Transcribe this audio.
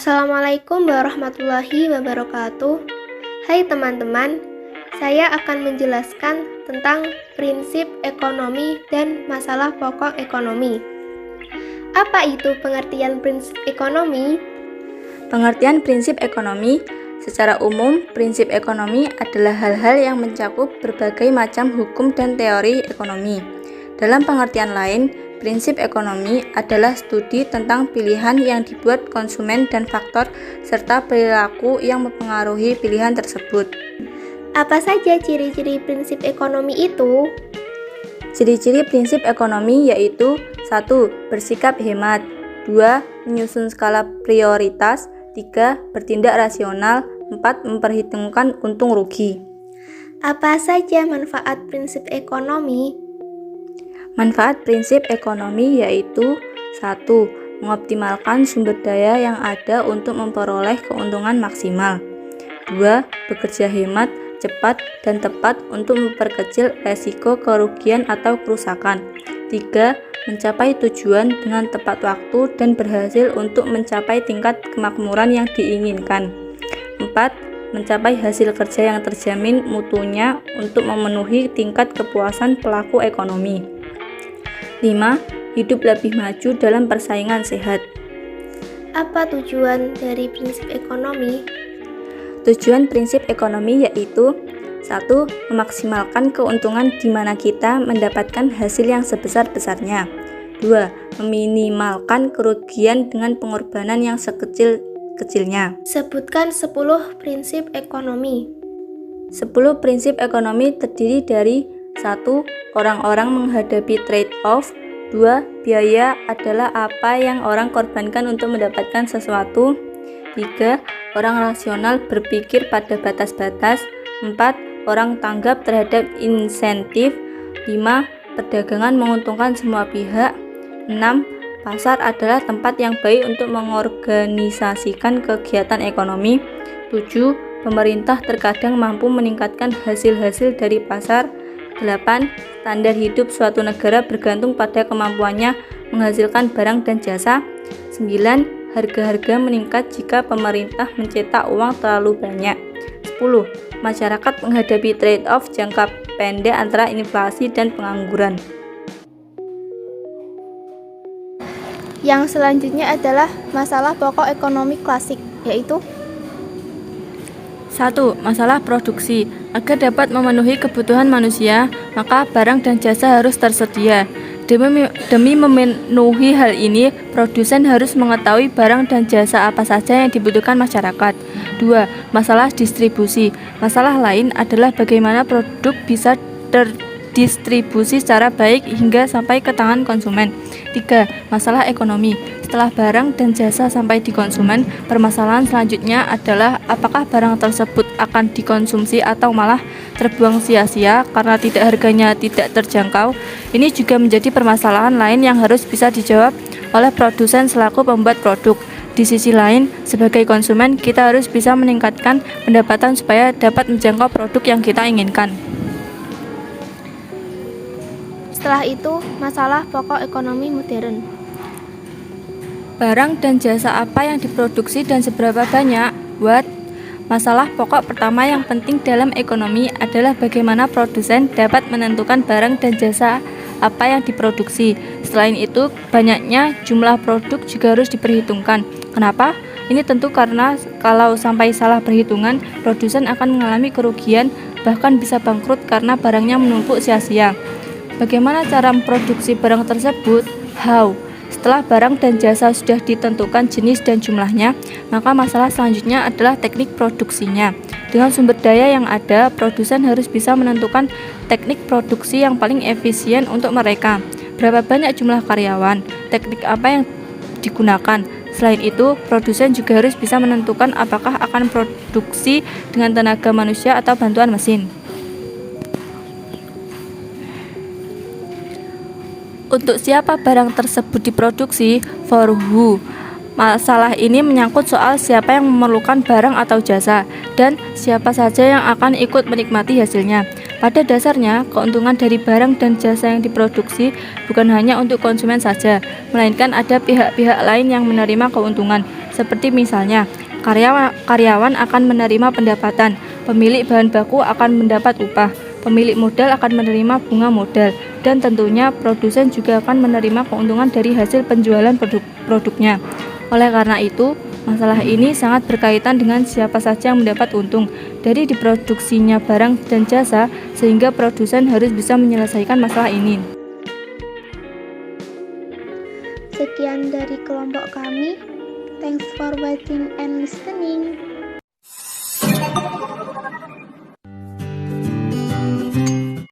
Assalamualaikum warahmatullahi wabarakatuh. Hai teman-teman, saya akan menjelaskan tentang prinsip ekonomi dan masalah pokok ekonomi. Apa itu pengertian prinsip ekonomi? Pengertian prinsip ekonomi secara umum, prinsip ekonomi adalah hal-hal yang mencakup berbagai macam hukum dan teori ekonomi. Dalam pengertian lain, prinsip ekonomi adalah studi tentang pilihan yang dibuat konsumen dan faktor serta perilaku yang mempengaruhi pilihan tersebut. Apa saja ciri-ciri prinsip ekonomi itu? Ciri-ciri prinsip ekonomi yaitu 1. Bersikap hemat, 2. Menyusun skala prioritas, 3. Bertindak rasional, 4. Memperhitungkan untung rugi. Apa saja manfaat prinsip ekonomi? Manfaat prinsip ekonomi yaitu 1. Mengoptimalkan sumber daya yang ada untuk memperoleh keuntungan maksimal, 2. Bekerja hemat, cepat, dan tepat untuk memperkecil resiko kerugian atau kerusakan, 3. Mencapai tujuan dengan tepat waktu dan berhasil untuk mencapai tingkat kemakmuran yang diinginkan, 4. Mencapai hasil kerja yang terjamin mutunya untuk memenuhi tingkat kepuasan pelaku ekonomi, 5. Hidup lebih maju dalam persaingan sehat. Apa tujuan dari prinsip ekonomi? Tujuan prinsip ekonomi yaitu 1. Memaksimalkan keuntungan di mana kita mendapatkan hasil yang sebesar-besarnya, 2. Meminimalkan kerugian dengan pengorbanan yang sekecil-kecilnya. Sebutkan 10 prinsip ekonomi. 10 prinsip ekonomi terdiri dari 1. Orang-orang menghadapi trade-off, 2. Biaya adalah apa yang orang korbankan untuk mendapatkan sesuatu, 3. Orang rasional berpikir pada batas-batas, 4. Orang tanggap terhadap insentif, 5. Perdagangan menguntungkan semua pihak, 6. Pasar adalah tempat yang baik untuk mengorganisasikan kegiatan ekonomi, 7. Pemerintah terkadang mampu meningkatkan hasil-hasil dari pasar, 8. Standar hidup suatu negara bergantung pada kemampuannya menghasilkan barang dan jasa, 9. Harga-harga meningkat jika pemerintah mencetak uang terlalu banyak, 10. Masyarakat menghadapi trade-off jangka pendek antara inflasi dan pengangguran. Yang selanjutnya adalah masalah pokok ekonomi klasik, yaitu 1. Masalah produksi. Agar dapat memenuhi kebutuhan manusia, maka barang dan jasa harus tersedia. Demi memenuhi hal ini, produsen harus mengetahui barang dan jasa apa saja yang dibutuhkan masyarakat. 2. Masalah distribusi. Masalah lain adalah bagaimana produk bisa terdistribusi secara baik hingga sampai ke tangan konsumen. 3. Masalah ekonomi. Setelah barang dan jasa sampai di konsumen, permasalahan selanjutnya adalah apakah barang tersebut akan dikonsumsi atau malah terbuang sia-sia karena harganya tidak terjangkau. Ini juga menjadi permasalahan lain yang harus bisa dijawab oleh produsen selaku pembuat produk. Di sisi lain, sebagai konsumen, kita harus bisa meningkatkan pendapatan supaya dapat menjangkau produk yang kita inginkan. Setelah itu, masalah pokok ekonomi modern. Barang dan jasa apa yang diproduksi dan seberapa banyak? What? Masalah pokok pertama yang penting dalam ekonomi adalah bagaimana produsen dapat menentukan barang dan jasa apa yang diproduksi. Selain itu, banyaknya jumlah produk juga harus diperhitungkan. Kenapa? Ini tentu karena kalau sampai salah perhitungan, produsen akan mengalami kerugian, bahkan bisa bangkrut karena barangnya menumpuk sia-sia. Bagaimana cara memproduksi barang tersebut? How? Setelah barang dan jasa sudah ditentukan jenis dan jumlahnya, maka masalah selanjutnya adalah teknik produksinya. Dengan sumber daya yang ada, produsen harus bisa menentukan teknik produksi yang paling efisien untuk mereka. Berapa banyak jumlah karyawan, teknik apa yang digunakan. Selain itu, produsen juga harus bisa menentukan apakah akan produksi dengan tenaga manusia atau bantuan mesin. Untuk siapa barang tersebut diproduksi? For who? Masalah ini menyangkut soal siapa yang memerlukan barang atau jasa dan siapa saja yang akan ikut menikmati hasilnya. Pada dasarnya, keuntungan dari barang dan jasa yang diproduksi bukan hanya untuk konsumen saja, melainkan ada pihak-pihak lain yang menerima keuntungan. seperti misalnya karyawan akan menerima pendapatan, pemilik bahan baku akan mendapat upah, pemilik modal akan menerima bunga modal, dan tentunya produsen juga akan menerima keuntungan dari hasil penjualan produknya. Oleh karena itu, masalah ini sangat berkaitan dengan siapa saja yang mendapat untung dari diproduksinya barang dan jasa, sehingga produsen harus bisa menyelesaikan masalah ini. Sekian dari kelompok kami. Thanks for watching and listening.